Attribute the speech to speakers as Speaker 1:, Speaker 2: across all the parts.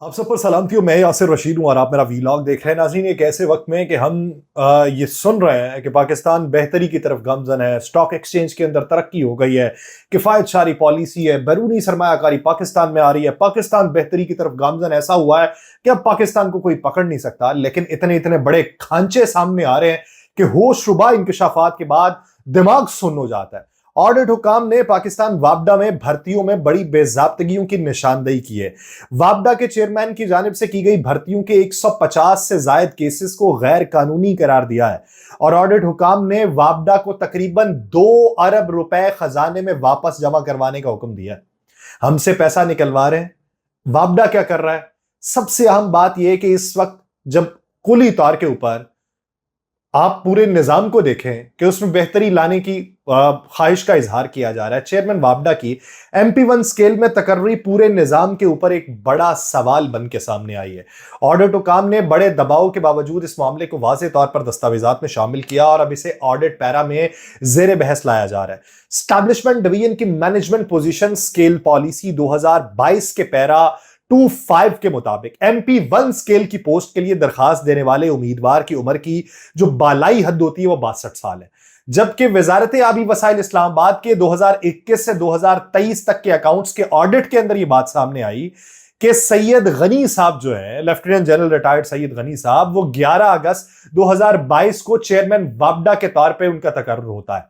Speaker 1: आप सब पर सलामती हो। मैं यासिर रशीद हूँ और आप मेरा वीलॉग देख रहे हैं। नाज़रीन, एक ऐसे वक्त में कि हम ये सुन रहे हैं कि पाकिस्तान बेहतरी की तरफ गामजन है, स्टॉक एक्सचेंज के अंदर तरक्की हो गई है, किफ़ायत शारी पॉलिसी है, बैरूनी सरमायाकारी पाकिस्तान में आ रही है, पाकिस्तान बेहतरी की तरफ गामजन ऐसा हुआ है कि अब पाकिस्तान को कोई पकड़ नहीं सकता। लेकिन इतने इतने बड़े खांचे सामने आ रहे हैं कि होशरुबा इंकशाफात के बाद दिमाग सुन्न हो जाता है। ऑडिट हुकाम ने पाकिस्तान वापडा में भर्तियों में बड़ी बेजाब्तगियों की निशानदेही की है। वापडा के चेयरमैन की जानिब से की गई भर्तियों के 150 से जायद केसेस को गैर कानूनी करार दिया है और ऑडिट हुकाम ने वापडा को तकरीबन 2 अरब रुपए खजाने में वापस जमा करवाने का हुक्म दिया है। हमसे पैसा निकलवा रहे हैं, वापडा क्या कर रहा है? सबसे अहम बात यह है कि इस वक्त जब कुली तौर के ऊपर आप पूरे निजाम को देखें कि उसमें बेहतरी लाने की ख्वाहिश का इजहार किया जा रहा है। चेयरमैन वापडा की MP1 स्केल में तकर्री पूरे निजाम के ऊपर एक बड़ा सवाल बन के सामने आई है। ऑडिट हुकाम ने बड़े दबाव के बावजूद इस मामले को वाज़ेह तौर पर दस्तावेजात में शामिल किया और अब इसे ऑडिट पैरा में जेर बहस लाया जा रहा है। स्टैब्लिशमेंट डिवीजन की मैनेजमेंट पोजीशन स्केल पॉलिसी 2022 के पैरा 25 के मुताबिक MP1 स्केल की पोस्ट के लिए दरखास्त देने वाले उम्मीदवार की उम्र की जो बालाई हद होती है वो 62 साल है, जबकि वजारत आबी वसाइल इस्लामाबाद के 2021 से 2023 तक के अकाउंट्स के ऑडिट के अंदर ये बात सामने आई कि सैयद गनी साहब जो है, lieutenant general retired Syed Ghani साहब, वो 11 अगस्त 2022 को चेयरमैन वापडा के तौर पर उनका तकर्रुर होता है।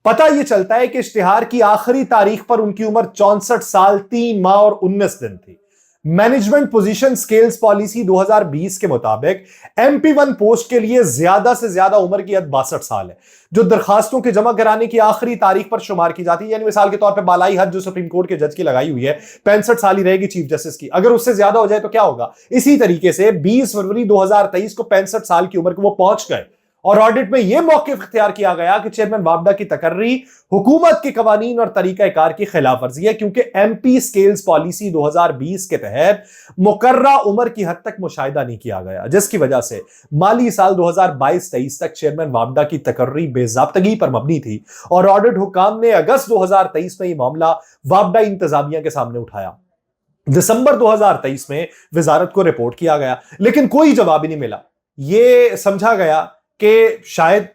Speaker 1: पता यह चलता है कि इश्तिहार की आखिरी तारीख पर उनकी उम्र 64 साल 3 माह और 19 दिन थी। मैनेजमेंट पोजीशन स्केल्स पॉलिसी 2020 के मुताबिक MP1 पोस्ट के लिए ज्यादा से ज्यादा उम्र की हद 62 साल है, जो दरखास्तों के जमा कराने की आखिरी तारीख पर शुमार की जाती है। यानी मिसाल के तौर पे बालाई हद जो सुप्रीम कोर्ट के जज की लगाई हुई है 65 साल ही रहेगी चीफ जस्टिस की। अगर उससे ज्यादा हो जाए तो क्या होगा? इसी तरीके से 20 फरवरी 2023 को 65 साल की उम्र को वो पहुंच गए और ऑडिट में यह मौक़िफ़ इख्तियार किया गया कि चेयरमैन वापडा की तकर्री हुकूमत के कवानीन और तरीकाकार की खिलाफ वर्जी है, क्योंकि MP स्केल्स पॉलिसी 2020 के तहत मुकर्रा उम्र की हद तक मुशाहिदा नहीं किया गया, जिसकी वजह से माली साल 2022-23 तक चेयरमैन वापडा की तकर्री बेजाब्तगी पर मबनी थी और ऑडिट हुकाम ने अगस्त 2023 में यह मामला वापडा इंतजामिया के सामने उठाया। दिसंबर 2023 में वजारत को रिपोर्ट किया गया, लेकिन कोई जवाब ही नहीं मिला। यह समझा गया कि शायद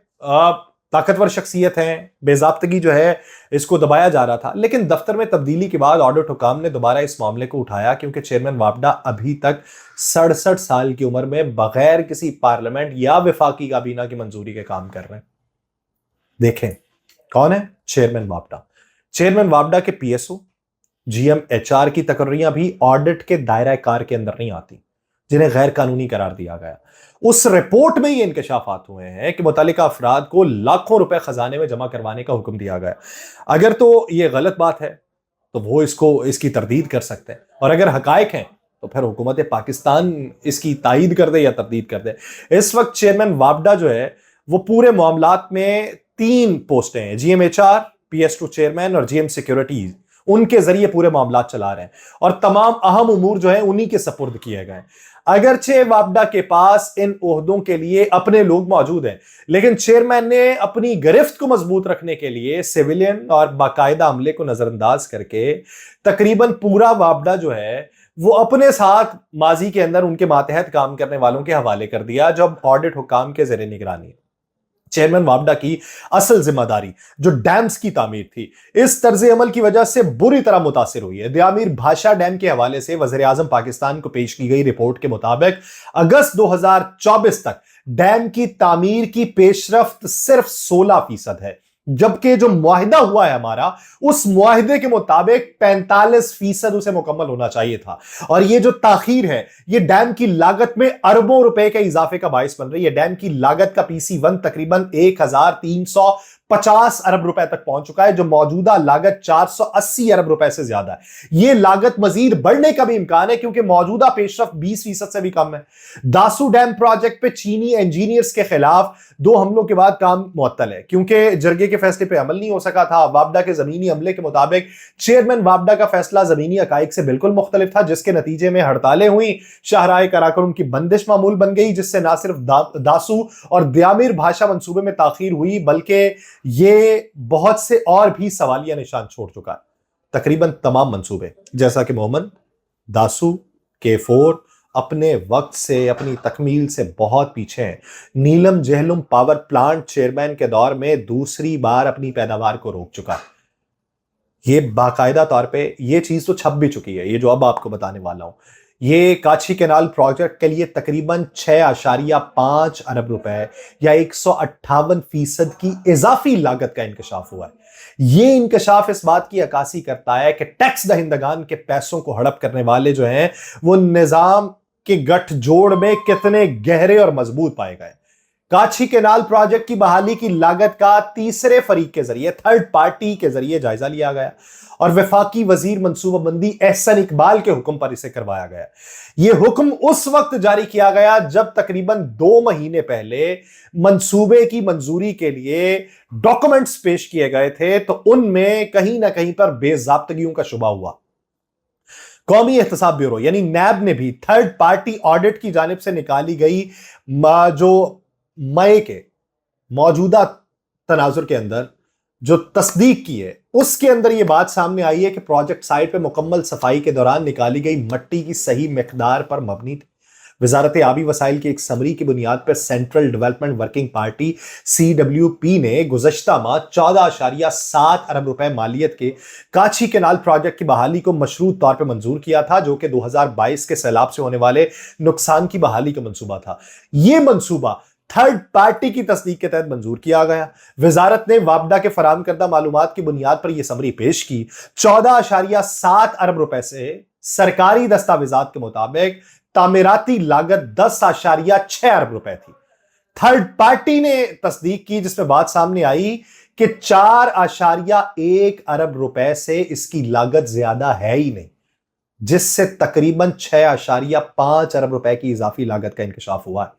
Speaker 1: ताकतवर शख्सियत है, बेजाब्तगी जो है इसको दबाया जा रहा था। लेकिन दफ्तर में तब्दीली के बाद ऑडिट हुकाम ने दोबारा इस मामले को उठाया, क्योंकि चेयरमैन वापडा अभी तक 67 साल की उम्र में बगैर किसी पार्लियामेंट या वफाकी काबीना की मंजूरी के काम कर रहे हैं। देखें कौन है चेयरमैन वापडा। चेयरमैन वापडा के PSO GM HR की तकर्रियां भी ऑडिट के दायरा कार के अंदर नहीं आती, जिन्हें गैर कानूनी करार दिया गया। उस रिपोर्ट में ये इंकशाफात हुए हैं कि मुतल्लिका अफराद को लाखों रुपए खजाने में जमा करवाने का हुक्म दिया गया। अगर तो ये गलत बात है तो वो इसकी तरदीद कर सकते हैं, और अगर हकायक हैं तो फिर हुकूमत पाकिस्तान इसकी तायीद कर दे या तरदीद कर दे। इस वक्त चेयरमैन वापडा जो है वो पूरे मामलात में 3 पोस्टें हैं, GM HR, PS2 चेयरमैन और GM सिक्योरिटीज, उनके जरिए पूरे मामला चला रहे हैं और तमाम अहम उमूर जो है उन्हीं के सपुर्द किए गए। अगरचे वापडा के पास इन ओहदों के लिए अपने लोग मौजूद हैं, लेकिन चेयरमैन ने अपनी गिरफ्त को मजबूत रखने के लिए सिविलियन और बाकायदा अमले को नजरअंदाज करके तकरीबन पूरा वापडा जो है वो अपने साथ माजी के अंदर उनके मातहत काम करने वालों के हवाले कर दिया, जब ऑडिट हुकाम के ज़ेरे निगरानी। चेयरमैन वापडा की असल जिम्मेदारी जो डैम्स की तामीर थी, इस तर्ज अमल की वजह से बुरी तरह मुतासिर हुई है। दियामीर भाषा डैम के हवाले से वज़ीर आज़म पाकिस्तान को पेश की गई रिपोर्ट के मुताबिक अगस्त 2024 तक डैम की तामीर की पेशरफ्त सिर्फ 16% है, जबकि जो मुआहिदा हुआ है हमारा, उस मुआहिदे के मुताबिक 45% उसे मुकम्मल होना चाहिए था। और ये जो ताखीर है ये डैम की लागत में अरबों रुपए के इजाफे का बाइस बन रही है। डैम की लागत का PC1 तकरीबन 1350 अरब रुपए तक पहुंच चुका है, जो मौजूदा लागत 480 अरब रुपए से ज्यादा है। यह लागत मजीद बढ़ने का भी इम्कान है, क्योंकि मौजूदा पेशरफ 20% से भी कम है। दासू डैम प्रोजेक्ट पे चीनी इंजीनियर्स के खिलाफ 2 हमलों के बाद काम मुअत्तल है, क्योंकि जरगे के फैसले पे अमल नहीं हो सका था। वापडा के जमीनी अमले के मुताबिक चेयरमैन वापडा का फैसला जमीनी हकाइक से बिल्कुल मुख्तलिफ था, जिसके नतीजे में हड़तालें हुई, शाहराह कराकरम की बंदिश मामूल बन गई, जिससे ना सिर्फ दासू और दियामीर भाषा मंसूबे में ताखीर हुई, बल्कि ये बहुत से और भी सवालिया निशान छोड़ चुका है। तकरीबन तमाम मंसूबे जैसा कि मोहम्मद, दासू, K4 اپنے وقت سے اپنی تکمیل سے بہت پیچھے ہیں. نیلم جہلم پاور پلانٹ چیئرمین کے دور میں دوسری بار اپنی پیداوار کو روک چکا ہے. یہ باقاعدہ طور پہ یہ چیز تو چھپ بھی چکی ہے. یہ جو اب آپ کو بتانے والا ہوں, یہ کاچی کینال پروجیکٹ کے لیے تقریباً 6.5 ارب روپے یا 158% کی اضافی لاگت کا انکشاف ہوا ہے. یہ انکشاف اس بات کی عکاسی کرتا ہے کہ ٹیکس دہندگان کے پیسوں کو ہڑپ کرنے والے جو ہیں وہ نظام کے گٹھ جوڑ میں کتنے گہرے اور مضبوط پائے گئے. کاچی کینال پروجیکٹ کی بحالی کی لاگت کا تیسرے فریق کے ذریعے, تھرڈ پارٹی کے ذریعے جائزہ لیا گیا اور وفاقی وزیر منصوبہ بندی احسن اقبال کے حکم پر اسے کروایا گیا. یہ حکم اس وقت جاری کیا گیا جب تقریباً 2 مہینے پہلے منصوبے کی منظوری کے لیے ڈاکومنٹس پیش کیے گئے تھے, تو ان میں کہیں نہ کہیں پر بے ضابطگیوں کا شبہ ہوا. قومی احتساب بیورو یعنی نیب نے بھی تھرڈ پارٹی آڈٹ کی جانب سے نکالی گئی جو مئی کے موجودہ تناظر کے اندر جو تصدیق کی ہے, اس کے اندر یہ بات سامنے آئی ہے کہ پروجیکٹ سائٹ پہ مکمل صفائی کے دوران نکالی گئی مٹی کی صحیح مقدار پر مبنی تھی. وزارت آبی وسائل کی ایک سمری کی بنیاد پر central development working party CWP نے گزشتہ ماہ 14.7 ارب روپے مالیت کے کاچی کینال پروجیکٹ کی بحالی کو مشروط طور پر منظور کیا تھا, جو کہ 2022 کے سیلاب سے ہونے والے نقصان کی بحالی کا منصوبہ تھا. یہ منصوبہ تھرڈ پارٹی کی تصدیق کے تحت منظور کیا گیا. وزارت نے وابڈا کے فراہم کردہ معلومات کی بنیاد پر یہ سمری پیش کی. 14.7 ارب روپے سے سرکاری دستاویزات کے مطابق تعمیراتی لاگت 10.6 ارب روپے تھی. تھرڈ پارٹی نے تصدیق کی جس میں بات سامنے آئی کہ 4.1 ارب روپے سے اس کی لاگت زیادہ ہے ہی نہیں, جس سے تقریباً 6.5 ارب روپے کی اضافی لاگت کا انکشاف ہوا ہے.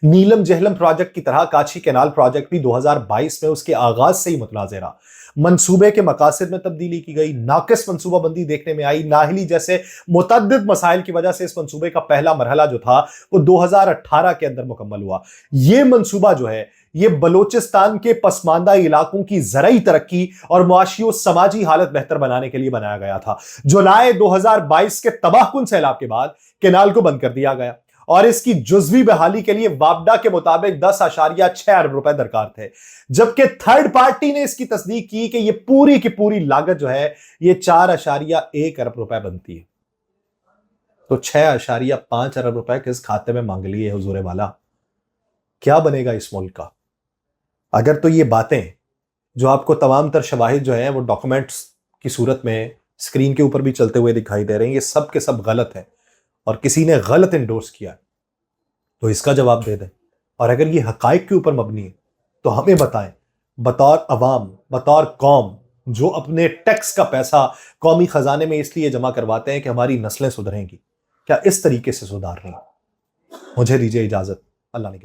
Speaker 1: نیلم جہلم پروجیکٹ کی طرح کاچی کینال پروجیکٹ بھی 2022 میں اس کے آغاز سے ہی متنازع رہا. منصوبے کے مقاصد میں تبدیلی کی گئی, ناقص منصوبہ بندی دیکھنے میں آئی, نااہلی جیسے متعدد مسائل کی وجہ سے اس منصوبے کا پہلا مرحلہ جو تھا وہ 2018 کے اندر مکمل ہوا. یہ منصوبہ جو ہے یہ بلوچستان کے پسماندہ علاقوں کی زرعی ترقی اور معاشی و سماجی حالت بہتر بنانے کے لیے بنایا گیا تھا. جولائی 2022 کے تباہ کن سیلاب کے بعد کینال کو بند کر دیا گیا اور اس کی جزوی بحالی کے لیے وابڈا کے مطابق 10.6 ارب روپے درکار تھے, جبکہ تھرڈ پارٹی نے اس کی تصدیق کی کہ یہ پوری کی پوری لاگت جو ہے یہ 4.1 ارب روپے بنتی ہے. تو 6.5 ارب روپے کس کھاتے میں مانگ لیے حضور والا, کیا بنے گا اس ملک کا؟ اگر تو یہ باتیں جو آپ کو تمام تر شواہد جو ہیں وہ ڈاکومنٹس کی صورت میں اسکرین کے اوپر بھی چلتے ہوئے دکھائی دے رہے ہیں, یہ سب کے سب غلط ہیں اور کسی نے غلط انڈورس کیا ہے, تو اس کا جواب دے دیں. اور اگر یہ حقائق کے اوپر مبنی ہے تو ہمیں بتائیں, بطور عوام, بطور قوم جو اپنے ٹیکس کا پیسہ قومی خزانے میں اس لیے جمع کرواتے ہیں کہ ہماری نسلیں سدھریں گی, کیا اس طریقے سے سدھار رہی ہیں؟ مجھے دیجیے اجازت. اللہ نے